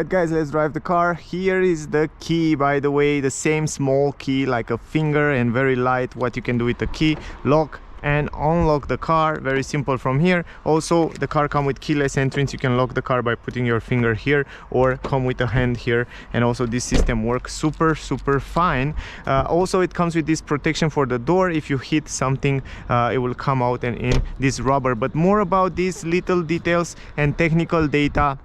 Alright guys, let's drive the car. Here is the key, by the way, the same small key like a finger and very light. What you can do with the key, lock and unlock the car, very simple from here. Also the car comes with keyless entrance. You can lock the car by putting your finger here or come with a hand here, and also this system works super fine. Also it comes with this protection for the door. If you hit something, it will come out and in this rubber. But more about these little details and technical data,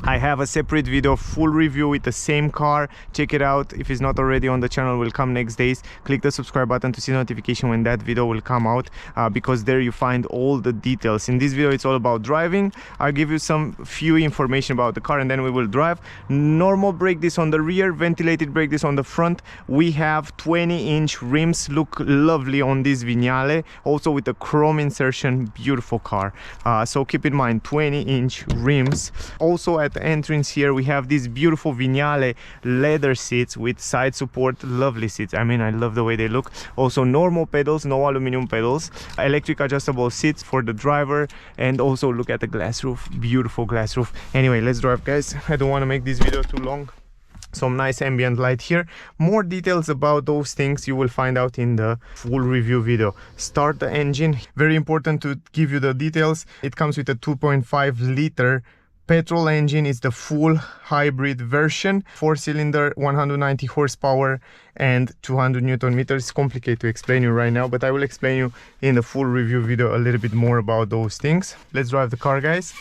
I have a separate video, full review with the same car. Check it out. If it's not already on the channel, will come next days. Click the subscribe button to see notification when that video will come out, because there you find all the details. In this video it's all about driving. I'll give you some few information about the car and then we will drive. Normal brake disc on the rear, ventilated brake disc on the front. We have 20-inch rims, look lovely on this Vignale, also with the chrome insertion. Beautiful car. So keep in mind 20-inch rims. Also at the entrance here we have these beautiful Vignale leather seats with side support, lovely seats. I mean, I love the way they look. Also normal pedals, no aluminum pedals, electric adjustable seats for the driver, and also look at the glass roof, beautiful glass roof. Anyway, let's drive guys. I don't want to make this video too long. Some nice ambient light here. More details about those things you will find out in the full review video. Start the engine, very important to give you the details. It comes with a 2.5 liter petrol engine. It's the full hybrid version, 4-cylinder, 190 horsepower and 200 Newton meters. It's complicated to explain you right now, but I will explain you in the full review video a little bit more about those things. Let's drive the car guys.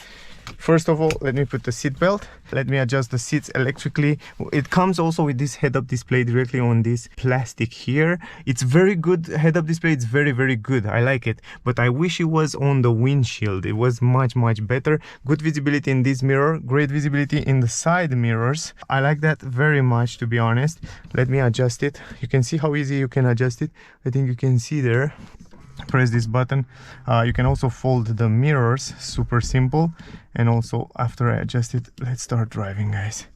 First of all, let me put the seat belt. Let me adjust the seats electrically. It comes also with this head-up display directly on this plastic here. It's very good head-up display. It's very good. I like it, but I wish it was on the windshield. It was much better. Good visibility in this mirror, great visibility in the side mirrors. I like that very much, to be honest. Let me adjust it. You can see how easy you can adjust it. I think you can see there. Press this button. You can also fold the mirrors, super simple. And also after I adjust it, let's start driving guys,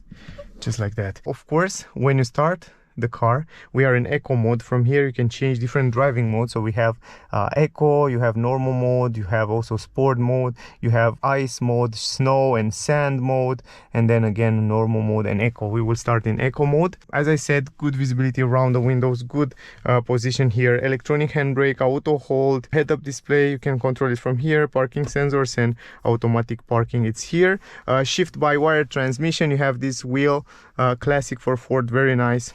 just like that. Of course, when you start the car, we are in eco mode. From here you can change different driving modes. So we have eco, you have normal mode, you have also sport mode, you have ice mode, snow and sand mode, and then again normal mode and eco. We will start in eco mode. As I said, good visibility around the windows, good position here, electronic handbrake, auto hold, head-up display. You can control it from here, parking sensors and automatic parking, it's here. Shift by wire transmission. You have this wheel, classic for Ford, very nice.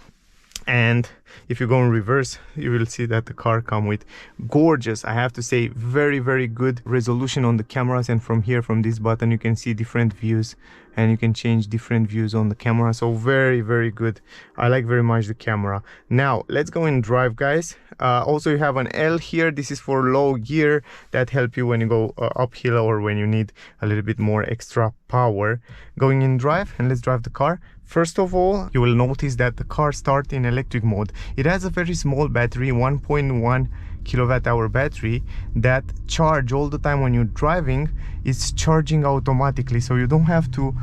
And if you go in reverse, you will see that the car comes with gorgeous, I have to say, very good resolution on the cameras. And from here, from this button, you can see different views and you can change different views on the camera. So very good. I like very much the camera. Now let's go and drive guys. Also you have an L here. This is for low gear, that help you when you go uphill or when you need a little bit more extra power. Going in drive, and let's drive the car. First of all, you will notice that the car starts in electric mode. It has a very small battery, 1.1 kilowatt hour battery, that charge all the time when you're driving. It's charging automatically, so you don't have to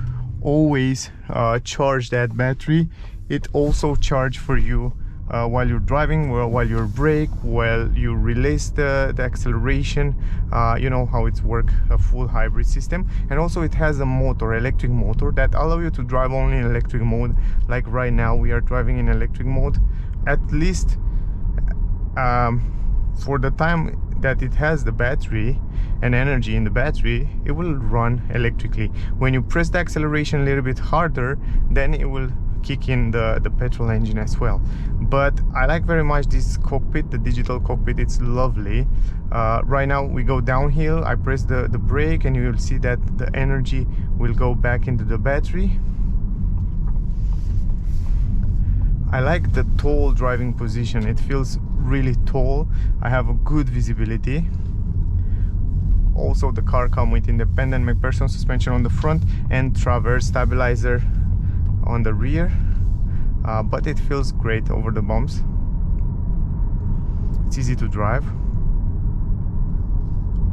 always charge that battery. It also charge for you while you're driving, while you brake, while you release the acceleration. You know how it's work, a full hybrid system. And also it has a motor, electric motor, that allow you to drive only in electric mode. Like right now we are driving in electric mode. At least for the time that it has the battery and energy in the battery, it will run electrically. When you press the acceleration a little bit harder, then it will kick in the petrol engine as well. But I like very much this cockpit, the digital cockpit. It's lovely. Right now we go downhill, I press the brake and you will see that the energy will go back into the battery. I like the tall driving position. It feels really tall. I have a good visibility. Also the car comes with independent McPherson suspension on the front and Transverse stabilizer on the rear, but it feels great over the bumps. It's easy to drive.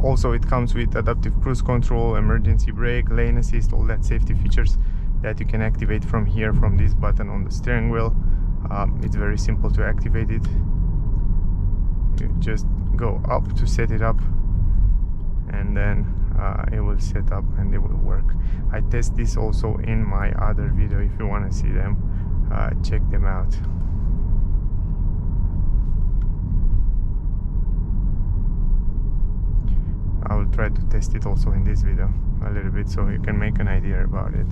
Also it comes with adaptive cruise control, emergency brake, lane assist, all that safety features that you can activate from here, from this button on the steering wheel. It's very simple to activate it. You just go up to set it up, and then it will set up and it will work. I test this also in my other video. If you want to see them, check them out. I will try to test it also in this video a little bit, so you can make an idea about it.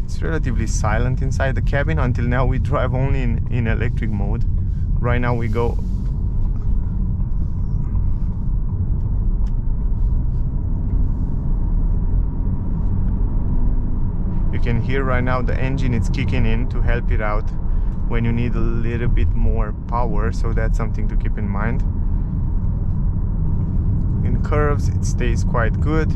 It's relatively silent inside the cabin. Until now we drive only in electric mode. Right now we go you can hear right now the engine is kicking in to help it out when you need a little bit more power, so that's something to keep in mind. In curves it stays quite good.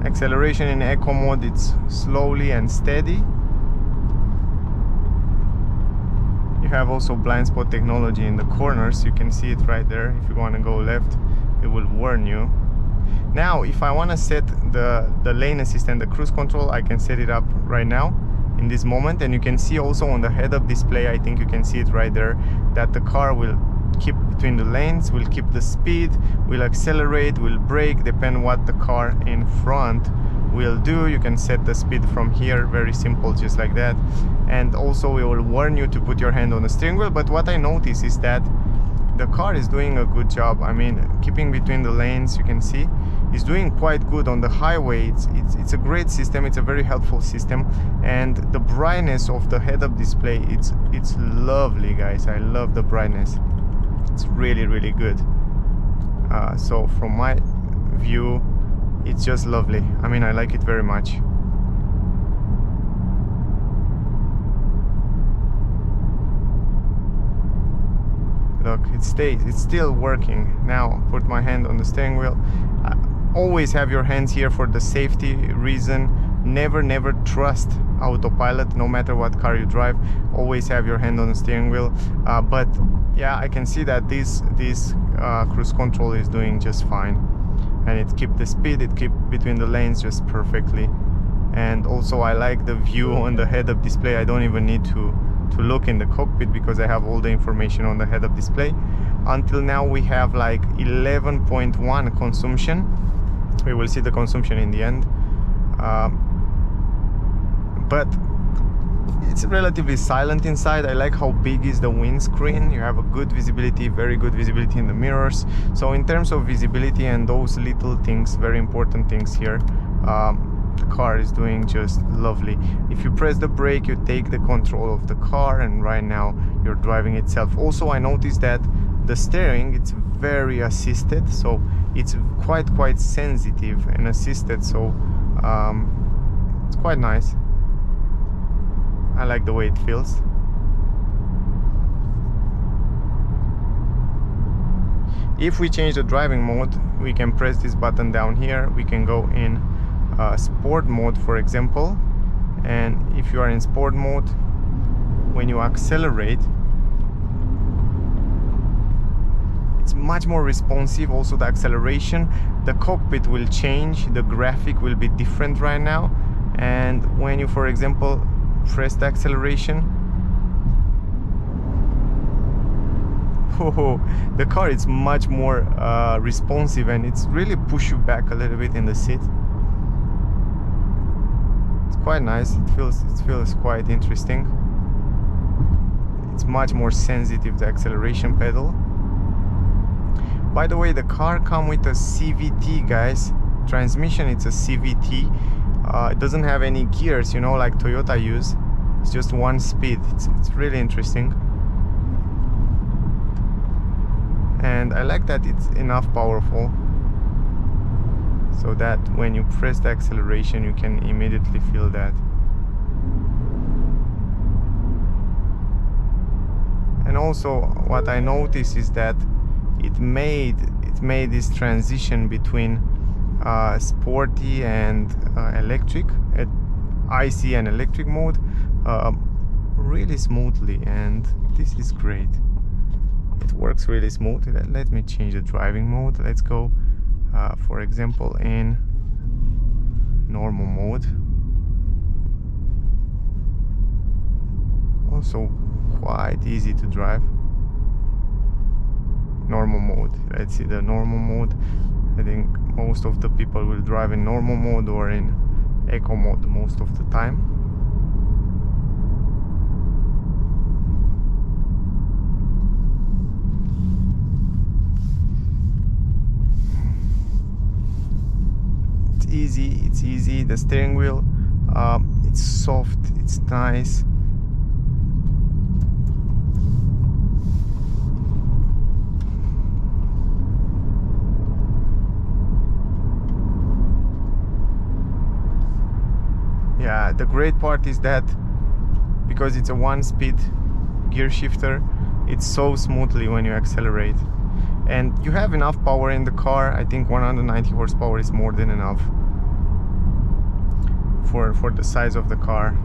Acceleration in eco mode, it's slowly and steady. You have also blind spot technology in the corners. You can see it right there. If you want to go left, it will warn you. Now if I want to set the lane assist and the cruise control, I can set it up right now in this moment, and you can see also on the head-up display, I think you can see it right there, that the car will keep between the lanes, will keep the speed, will accelerate, will brake, depend what the car in front will do. You can set the speed from here, very simple, just like that. And also it will warn you to put your hand on the steering wheel. But what I notice is that the car is doing a good job. I mean, keeping between the lanes, you can see is doing quite good on the highway. It's a great system. It's a very helpful system, and the brightness of the head-up display, it's lovely, guys. I love the brightness. It's really, really good. So from my view, it's just lovely. I mean, I like it very much. Look, it's still working. Now put my hand on the steering wheel. Always have your hands here for the safety reason. Never trust autopilot, no matter what car you drive. Always have your hand on the steering wheel. But yeah, I can see that this cruise control is doing just fine, and it keeps the speed, it keeps between the lanes just perfectly. And also I like the view on the head-up display. I don't even need to look in the cockpit because I have all the information on the head-up display. Until now we have like 11.1 consumption. We will see the consumption in the end. But it's relatively silent inside. I like how big is the windscreen. You have a good visibility, very good visibility in the mirrors. So in terms of visibility and those little things, very important things here, the car is doing just lovely. If you press the brake, you take the control of the car, and right now you're driving itself. Also, I noticed that the steering, it's very assisted, so it's quite sensitive and assisted, so it's quite nice. I like the way it feels. If we change the driving mode, we can press this button down here. We can go in sport mode, for example, and if you are in sport mode, when you accelerate, it's much more responsive. Also the acceleration, the cockpit will change, the graphic will be different right now. And when you, for example, press the acceleration, the car is much more responsive, and it's really push you back a little bit in the seat. It's quite nice. It feels quite interesting. It's much more sensitive, the acceleration pedal. By the way, the car comes with a CVT, guys. Transmission, it's a CVT. It doesn't have any gears, you know, like Toyota use. It's just one speed. It's really interesting. And I like that it's enough powerful so that when you press the acceleration, you can immediately feel that. And also what I noticed is that it made this transition between sporty and electric, IC and electric mode really smoothly, and this is great. it works really smooth. Let me change the driving mode. Let's go for example in normal mode. Also quite easy to drive. Normal mode. Let's see the normal mode. I think most of the people will drive in normal mode or in eco mode most of the time. It's easy. The steering wheel, it's soft, it's nice. Yeah, the great part is that because it's a one-speed gear shifter, it's so smoothly when you accelerate. And you have enough power in the car. I think 190 horsepower is more than enough for the size of the car.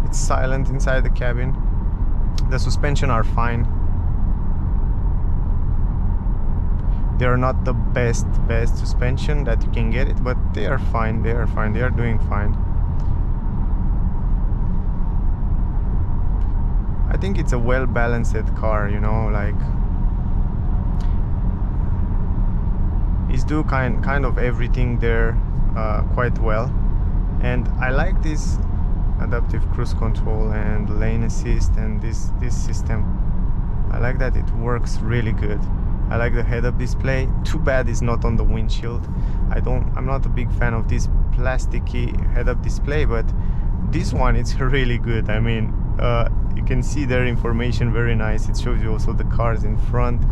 It's silent inside the cabin. The suspension are fine. They are not the best suspension that you can get it, but they are fine. They are doing fine. I think it's a well-balanced car, you know, like it's do kind of everything there quite well. And I like this adaptive cruise control and lane assist and this system. I like that it works really good. I like the head-up display. Too bad it's not on the windshield. I'm not a big fan of this plasticky head-up display, but this one, it's really good. I mean, you can see their information very nice. It shows you also the cars in front,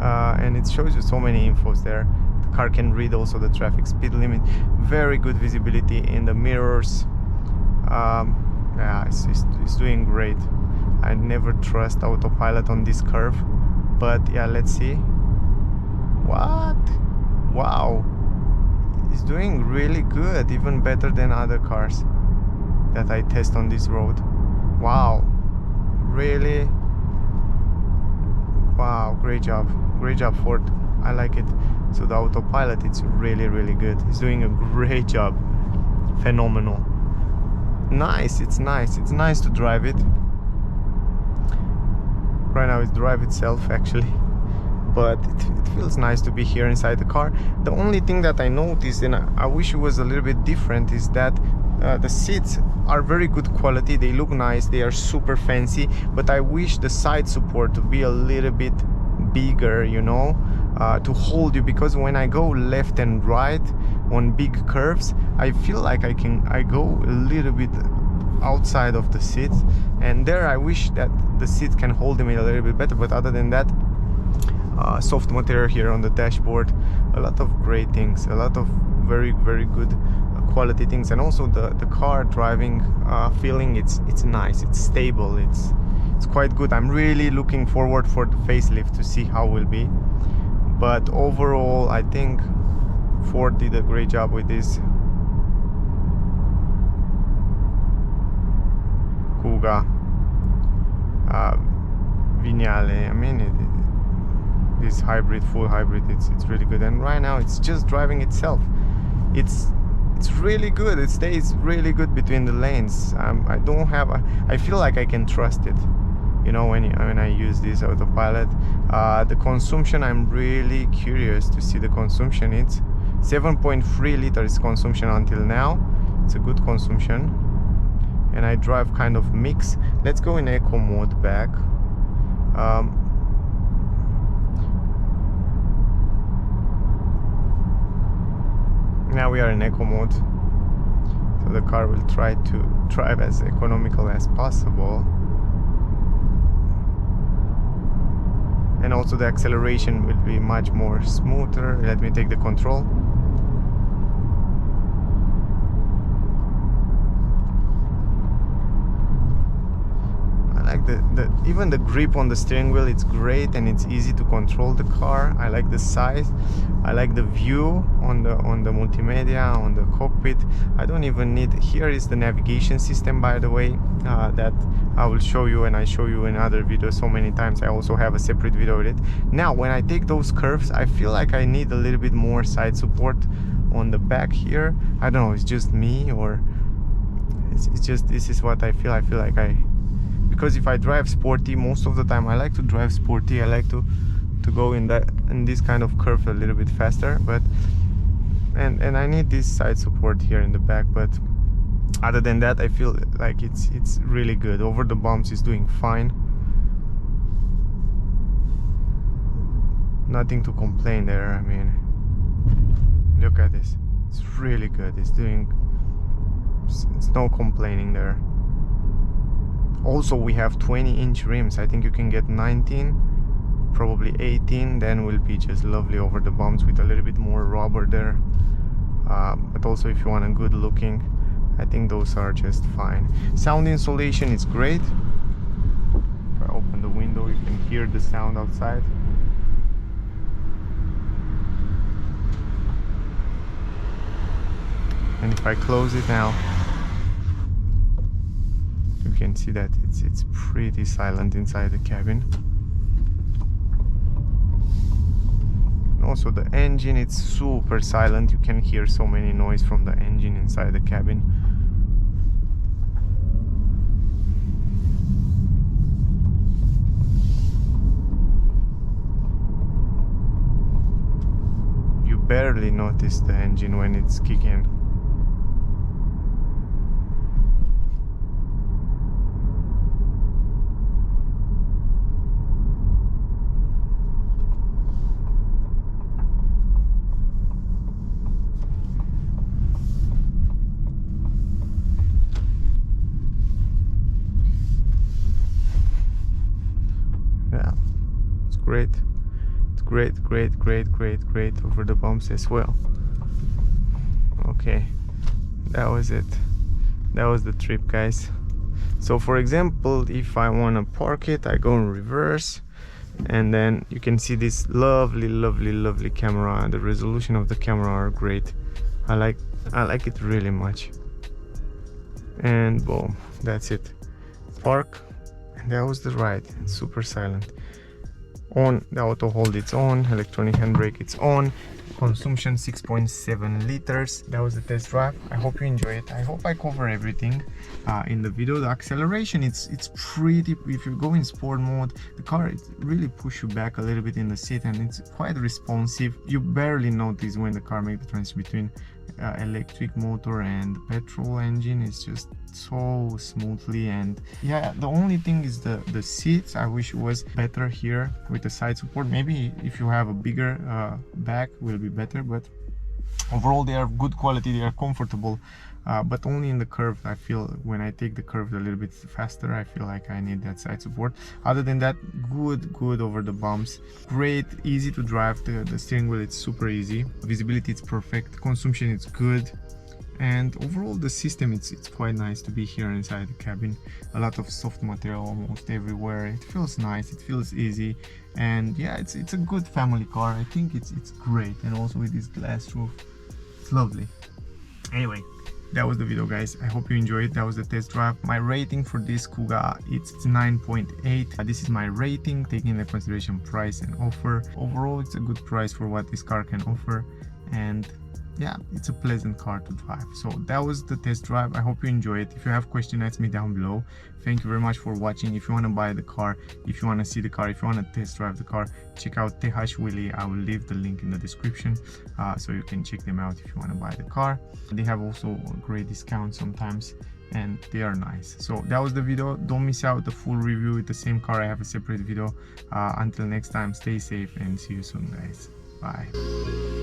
and it shows you so many infos there. The car can read also the traffic speed limit. Very good visibility in the mirrors. Yeah, it's doing great. I never trust autopilot on this curve, but yeah, let's see. What? Wow, it's doing really good, even better than other cars that I test on this road. Wow, really? Wow, great job Ford. I like it. So the autopilot, it's really good. It's doing a great job. Phenomenal. Nice, it's nice to drive it. Right now it drives itself actually, but it feels nice to be here inside the car. The only thing that I noticed, and I wish it was a little bit different, is that the seats are very good quality. They look nice, they are super fancy, but I wish the side support to be a little bit bigger, you know, to hold you, because when I go left and right on big curves, I feel like I go a little bit outside of the seat, and there I wish that the seat can hold me a little bit better. But other than that, soft material here on the dashboard, a lot of great things, a lot of very good quality things, and also the car driving feeling, it's nice, it's stable, it's quite good. I'm really looking forward for the facelift to see how it will be, but overall I think Ford did a great job with this Kuga Vignale. I mean, this hybrid, full hybrid, it's really good. And right now it's just driving itself. It's really good. It stays really good between the lanes. I feel like I can trust it, you know, when I use this autopilot. The consumption, I'm really curious to see the consumption. It's 7.3 liters consumption until now. It's a good consumption. And I drive kind of mix. Let's go in eco mode back. Now we are in eco mode, so the car will try to drive as economical as possible, and also the acceleration will be much more smoother. Let me take the control. even the grip on the steering wheel, it's great and it's easy to control the car. I like the size, I like the view on the multimedia, on the cockpit. I don't even need, here is the navigation system, by the way, that I will show you, and I show you in other videos so many times. I also have a separate video with it. Now when I take those curves, I feel like I need a little bit more side support on the back here. I don't know, it's just me, or it's just, this is what I feel. I feel like because if I drive sporty, most of the time I like to drive sporty, I like to go in this kind of curve a little bit faster, but and I need this side support here in the back. But other than that, I feel like it's really good. Over the bumps is doing fine, nothing to complain there. I mean, look at this, it's really good. It's no complaining there. Also, we have 20-inch rims. I think you can get 19, probably 18, then will be just lovely over the bumps with a little bit more rubber there. But also, if you want a good looking, I think those are just fine. Sound insulation is great. If I open the window, you can hear the sound outside. And if I close it now, you can see that it's pretty silent inside the cabin. And also the engine, it's super silent. You can hear so many noise from the engine inside the cabin. You barely notice the engine when it's kicking. Great, it's great over the bumps as well. Okay, that was it. That was the trip, guys. So for example, if I want to park it, I go in reverse, and then you can see this lovely camera. The resolution of the camera are great. I like it really much. And boom, that's it. Park, and that was the ride. It's super silent. On the auto hold, it's on. Electronic handbrake, it's on. Consumption 6.7 liters. That was the test drive. I hope you enjoy it. I hope I cover everything in the video. The acceleration, it's pretty, if you go in sport mode, the car, it really pushes you back a little bit in the seat, and it's quite responsive. You barely notice when the car makes the transition between electric motor and petrol engine. It's just so smoothly. And yeah, the only thing is the seats. I wish it was better here with the side support. Maybe if you have a bigger back will be better, but overall they are good quality, they are comfortable, but only in the curve. I feel when I take the curve a little bit faster, I feel like I need that side support. Other than that, good over the bumps. Great, easy to drive. The steering wheel, it's super easy. Visibility, it's perfect. Consumption, it's good. And overall the system, it's quite nice to be here inside the cabin. A lot of soft material almost everywhere. It feels nice, it feels easy, and yeah, it's a good family car. I think it's great. And also with this glass roof, it's lovely. Anyway, that was the video, guys. I hope you enjoyed it. That was the test drive. My rating for this Kuga, it's 9.8. This is my rating, taking into consideration price and offer. Overall, it's a good price for what this car can offer, and yeah, it's a pleasant car to drive. So that was the test drive. I hope you enjoy it. If you have questions, ask me down below. Thank you very much for watching. If you want to buy the car, if you want to see the car, if you want to test drive the car, check out TH Willy. I will leave the link in the description, so you can check them out if you want to buy the car. They have also a great discount sometimes, and they are nice. So that was the video. Don't miss out the full review with the same car. I have a separate video. Until next time, stay safe and see you soon, guys. Bye.